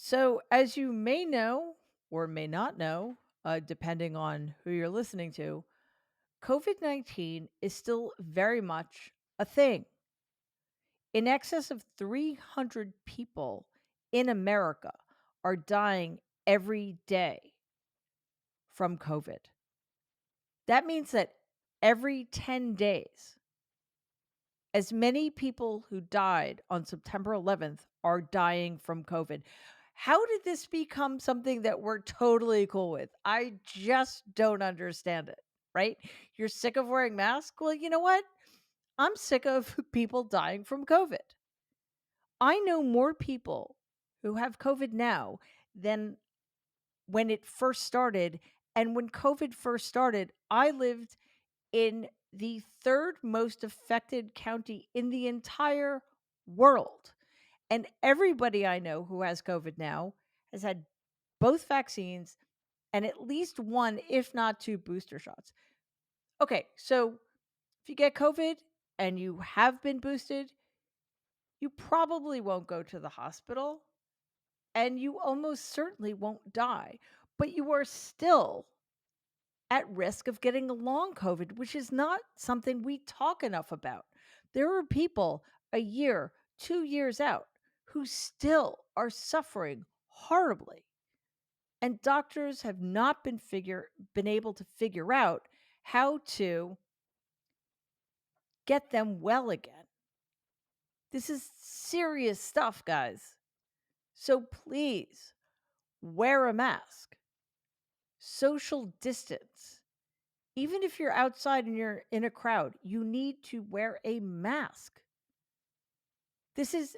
So, as you may know or may not know, depending on who you're listening to, COVID-19 is still very much a thing. In excess of 300 people in America are dying every day from COVID. That means that every 10 days, as many people who died on September 11th are dying from COVID. How did this become something that we're totally cool with? I just don't understand it, right? You're sick of wearing masks? Well, you know what? I'm sick of people dying from COVID. I know more people who have COVID now than when it first started. And when COVID first started, I lived in the third most affected county in the entire world. And everybody I know who has COVID now has had both vaccines and at least one, if not two, booster shots. Okay, so if you get COVID and you have been boosted, you probably won't go to the hospital and you almost certainly won't die, but you are still at risk of getting a long COVID, which is not something we talk enough about. There are people a year, 2 years out who still are suffering horribly. And doctors have not been able to figure out how to get them well again. This is serious stuff, guys. So please wear a mask, social distance. Even if you're outside and you're in a crowd, you need to wear a mask. This is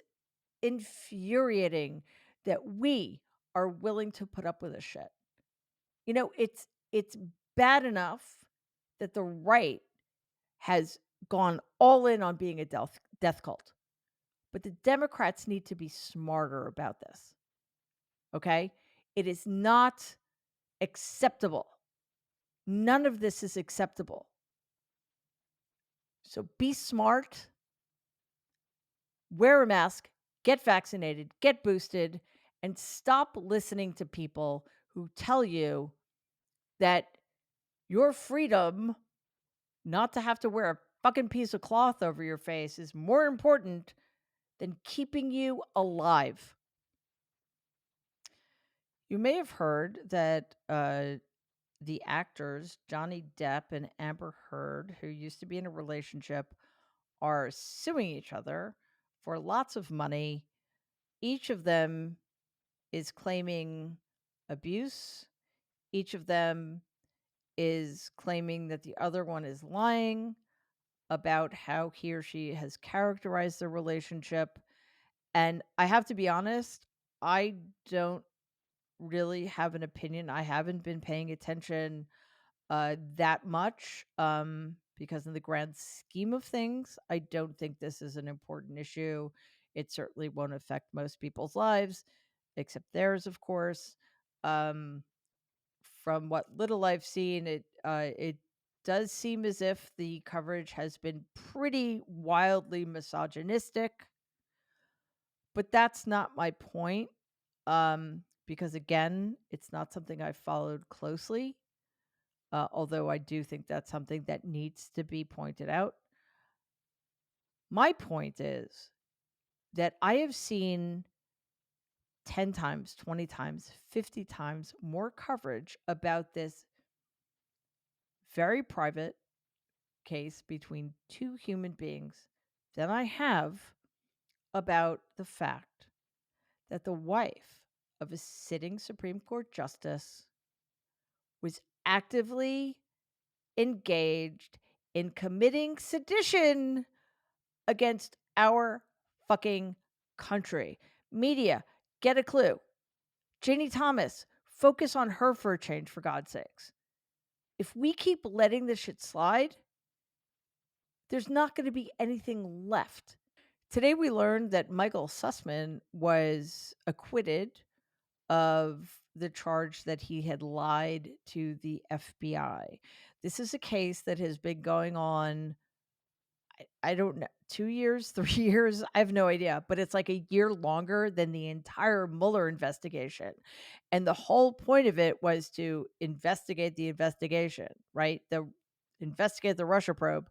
infuriating that we are willing to put up with this shit. You know, it's bad enough that the right has gone all in on being a death cult. But the Democrats need to be smarter about this. Okay? It is not acceptable. None of this is acceptable. So be smart, wear a mask, get vaccinated, get boosted, and stop listening to people who tell you that your freedom not to have to wear a fucking piece of cloth over your face is more important than keeping you alive. You may have heard that the actors Johnny Depp and Amber Heard, who used to be in a relationship, are suing each other for lots of money. Each of them is claiming abuse. Each of them is claiming that the other one is lying about how he or she has characterized the relationship. And I have to be honest, I don't really have an opinion. I haven't been paying attention that much because, in the grand scheme of things, I don't think this is an important issue. It certainly won't affect most people's lives, except theirs, of course. Um, from what little I've seen, it does seem as if the coverage has been pretty wildly misogynistic, but that's not my point. Because again, it's not something I've followed closely. Although I do think that's something that needs to be pointed out. My point is that I have seen 10 times, 20 times, 50 times more coverage about this very private case between two human beings than I have about the fact that the wife of a sitting Supreme Court justice was actively engaged in committing sedition against our fucking country. Media, get a clue. Ginni Thomas, focus on her for a change, for God's sakes. If we keep letting this shit slide, there's not going to be anything left. Today, we learned that Michael Sussman was acquitted of the charge that he had lied to the FBI. This is a case that has been going on, I don't know, 2 years, 3 years, I have no idea, but it's like a year longer than the entire Mueller investigation, and the whole point of it was to investigate the investigation, right? Investigate the Russia probe.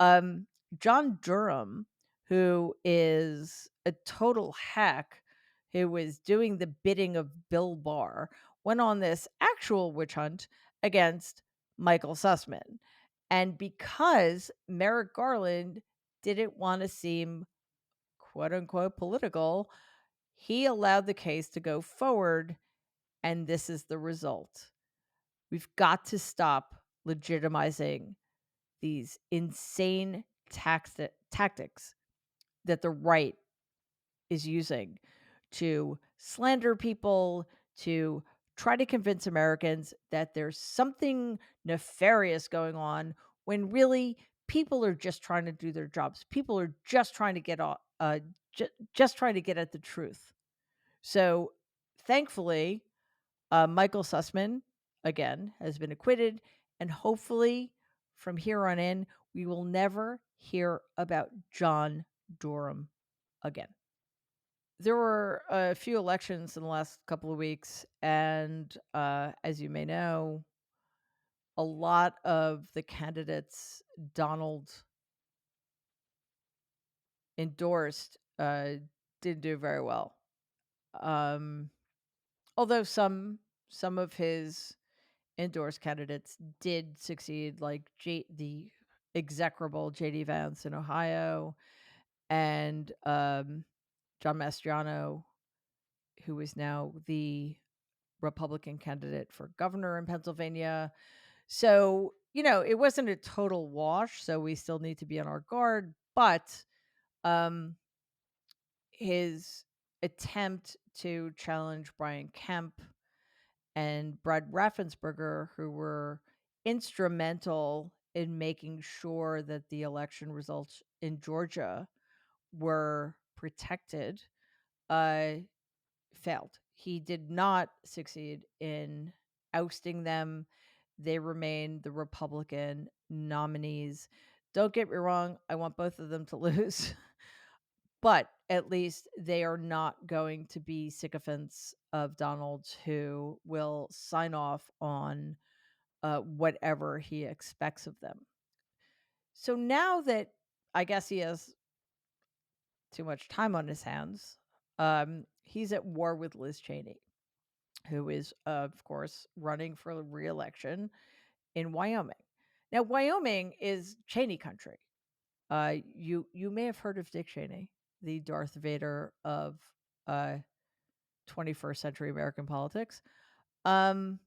Um, John Durham, who is a total hack, who was doing the bidding of Bill Barr, went on this actual witch hunt against Michael Sussman. And because Merrick Garland didn't want to seem quote unquote political, he allowed the case to go forward. And this is the result. We've got to stop legitimizing these insane tactics that the right is using to slander people, to try to convince Americans that there's something nefarious going on when really people are just trying to do their jobs. People are just trying to get just trying to get at the truth. So, thankfully, Michael Sussman, again, has been acquitted. And hopefully, from here on in, we will never hear about John Durham again. There were a few elections in the last couple of weeks. And as you may know, a lot of the candidates Donald endorsed didn't do very well. Um, although some of his endorsed candidates did succeed, like the execrable J.D. Vance in Ohio and John Mastriano, who is now the Republican candidate for governor in Pennsylvania. So, it wasn't a total wash. So we still need to be on our guard. But um, his attempt to challenge Brian Kemp and Brad Raffensperger, who were instrumental in making sure that the election results in Georgia were protected, uh, failed. He did not succeed in ousting them. They remain the Republican nominees. Don't get me wrong, I want both of them to lose. But at least they are not going to be sycophants of Donald's who will sign off on whatever he expects of them. So now that I guess he has too much time on his hands, he's at war with Liz Cheney, who is, of course, running for re-election in Wyoming. Now, Wyoming is Cheney country. You may have heard of Dick Cheney, the Darth Vader of uh, 21st century American politics. Um,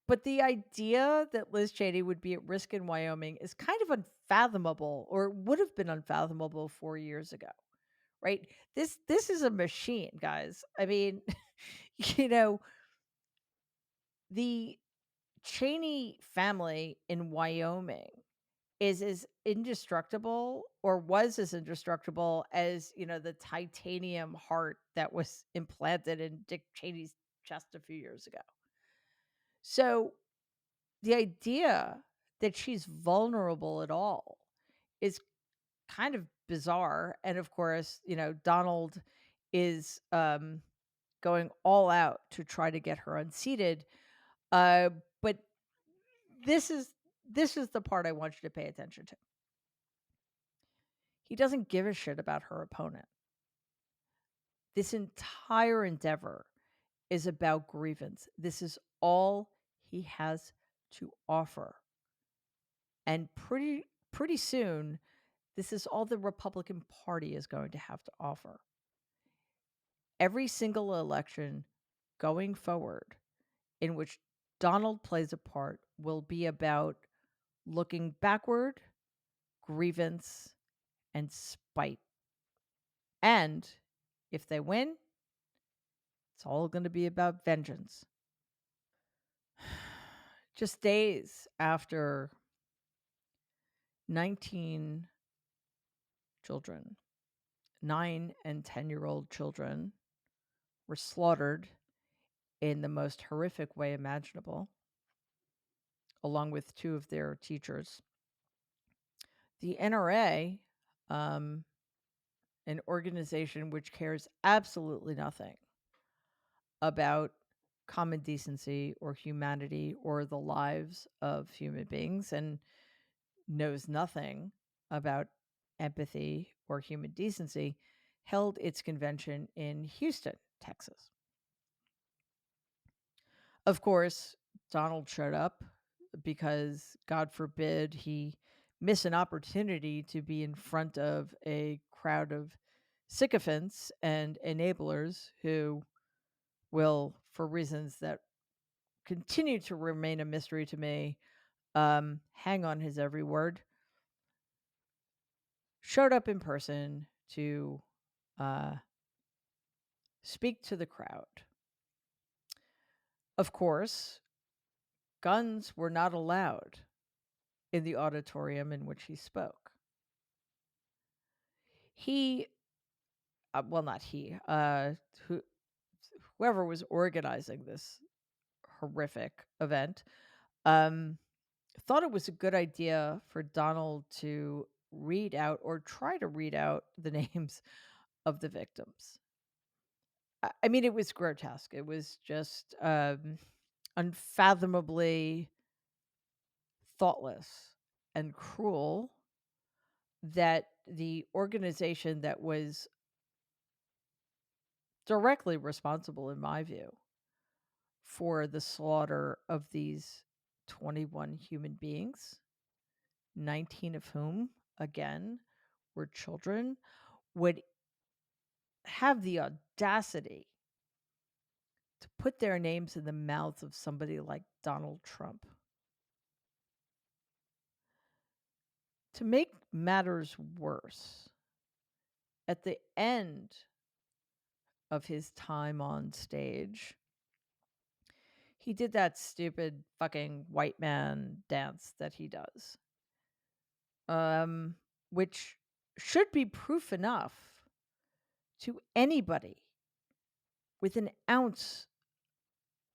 but the idea that Liz Cheney would be at risk in Wyoming is kind of unfathomable, or would have been unfathomable 4 years ago, right? This is a machine, guys. I mean, you know, the Cheney family in Wyoming is as indestructible, or was as indestructible as, the titanium heart that was implanted in Dick Cheney's chest a few years ago. So the idea that she's vulnerable at all is kind of bizarre. And of course, Donald is going all out to try to get her unseated. But this is this is the part I want you to pay attention to. He doesn't give a shit about her opponent. This entire endeavor is about grievance. This is all he has to offer. And pretty soon, this is all the Republican Party is going to have to offer. Every single election going forward in which Donald plays a part will be about looking backward, grievance, and spite. And if they win, it's all going to be about vengeance. Just days after 19 children, 9 and 10-year-old children, were slaughtered in the most horrific way imaginable, along with 2 of their teachers. The NRA, um, an organization which cares absolutely nothing about common decency or humanity or the lives of human beings and knows nothing about empathy or human decency, held its convention in Houston, Texas. Of course, Donald showed up because, God forbid, he miss an opportunity to be in front of a crowd of sycophants and enablers who will, for reasons that continue to remain a mystery to me, hang on his every word, showed up in person to uh, speak to the crowd. Of course, guns were not allowed in the auditorium in which he spoke. He, well, not he, who, whoever was organizing this horrific event, um, thought it was a good idea for Donald to read out or try to read out the names of the victims. I mean, it was grotesque. It was just unfathomably thoughtless and cruel that the organization that was directly responsible, in my view, for the slaughter of these 21 human beings, 19 of whom, again, were children, would have the audacity to put their names in the mouth of somebody like Donald Trump. To make matters worse, at the end of his time on stage, he did that stupid fucking white man dance that he does, um, which should be proof enough to anybody with an ounce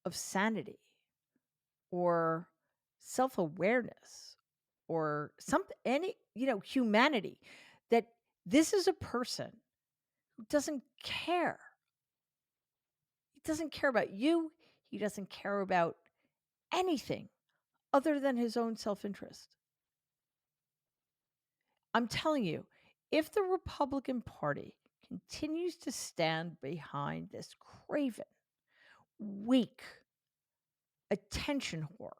of sanity or self-awareness or something, any, humanity, that this is a person who doesn't care. He doesn't care about you. He doesn't care about anything other than his own self-interest. I'm telling you, if the Republican Party continues to stand behind this craven, weak, attention whore,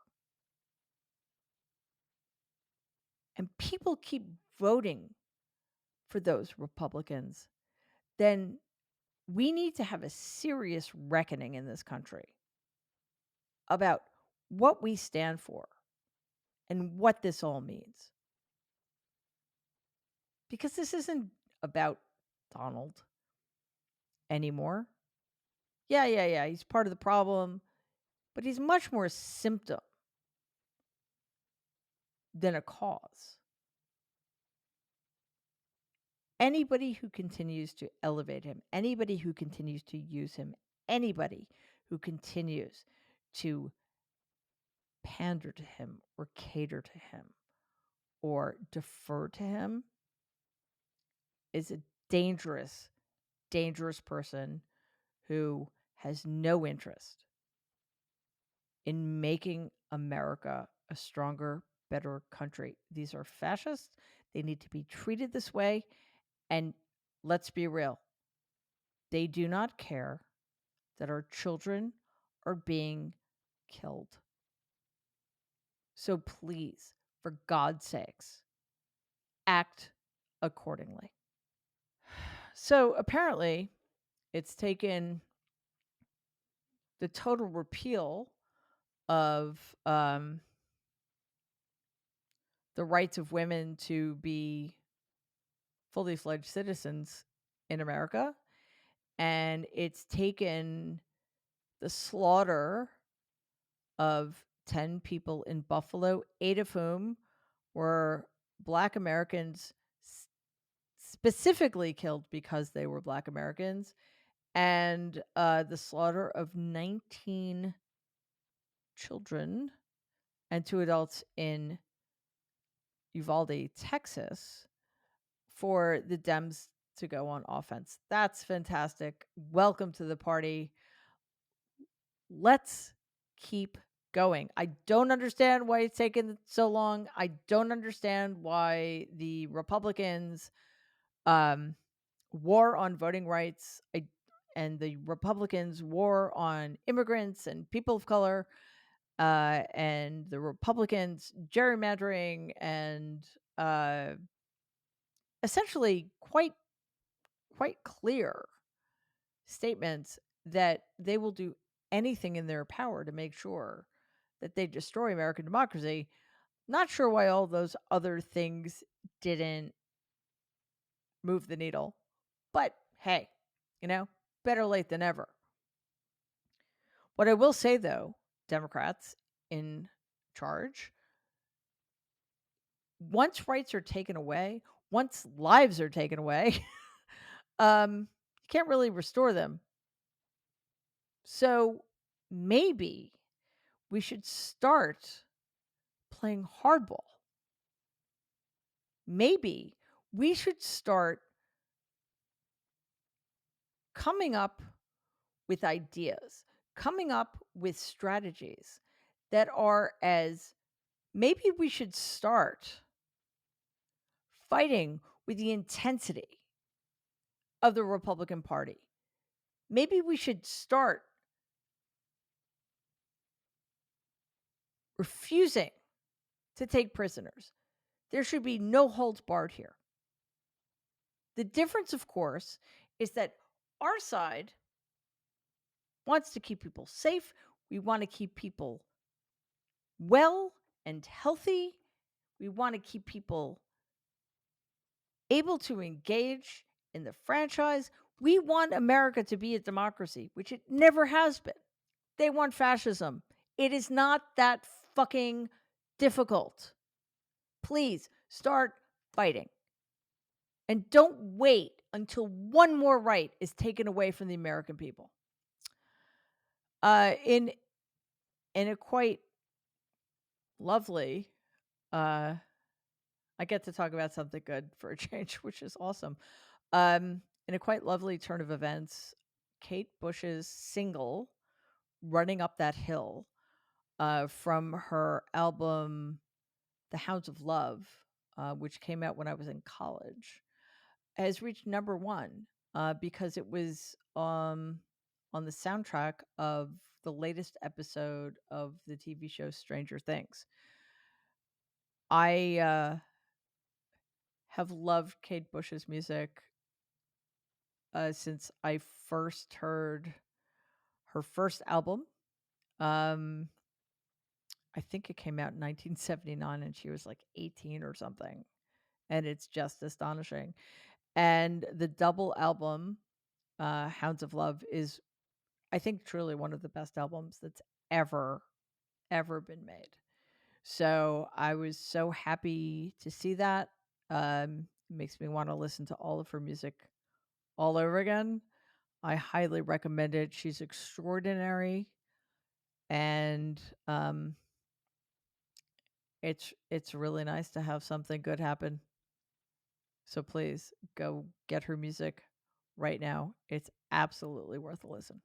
and people keep voting for those Republicans, then we need to have a serious reckoning in this country about what we stand for and what this all means. Because this isn't about Donald anymore. Yeah, he's part of the problem, but he's much more a symptom than a cause. Anybody who continues to elevate him, anybody who continues to use him, anybody who continues to pander to him or cater to him or defer to him is a dangerous, dangerous person who has no interest in making America a stronger, better country. These are fascists. They need to be treated this way. And let's be real, they do not care that our children are being killed. So please, for God's sakes, act accordingly. So apparently, it's taken the total repeal of the rights of women to be fully fledged citizens in America, and it's taken the slaughter of 10 people in Buffalo, 8 of whom were Black Americans, specifically killed because they were Black Americans, and the slaughter of 19 children and 2 adults in Uvalde, Texas, for the Dems to go on offense. That's fantastic. Welcome to the party. Let's keep going. I don't understand why it's taken so long. I don't understand why the Republicans war on voting rights and the Republicans war on immigrants and people of color, and the Republicans gerrymandering and uh, essentially quite clear statements that they will do anything in their power to make sure that they destroy American democracy. Not sure why all those other things didn't move the needle, but hey, you know, better late than never. What I will say though, Democrats in charge, once rights are taken away, once lives are taken away, you can't really restore them. So maybe we should start playing hardball. Maybe we should start coming up with ideas, coming up with strategies that are as maybe we should start fighting with the intensity of the Republican Party. Maybe we should start refusing to take prisoners. There should be no holds barred here. The difference, of course, is that our side wants to keep people safe. We want to keep people well and healthy. We want to keep people able to engage in the franchise. We want America to be a democracy, which it never has been. They want fascism. It is not that fucking difficult. Please start fighting. And don't wait until one more right is taken away from the American people. In a quite lovely, uh, I get to talk about something good for a change, which is awesome. In a quite lovely turn of events, Kate Bush's single "Running Up That Hill" from her album "The Hounds of Love," which came out when I was in college, has reached number one because it was on the soundtrack of the latest episode of the TV show Stranger Things. I have loved Kate Bush's music since I first heard her first album. Um, I think it came out in 1979 and she was like 18 or something. And it's just astonishing. And the double album, Hounds of Love, is, I think, truly one of the best albums that's ever, ever been made. So I was so happy to see that. It makes me want to listen to all of her music all over again. I highly recommend it. She's extraordinary, and it's really nice to have something good happen. So please go get her music right now. It's absolutely worth a listen.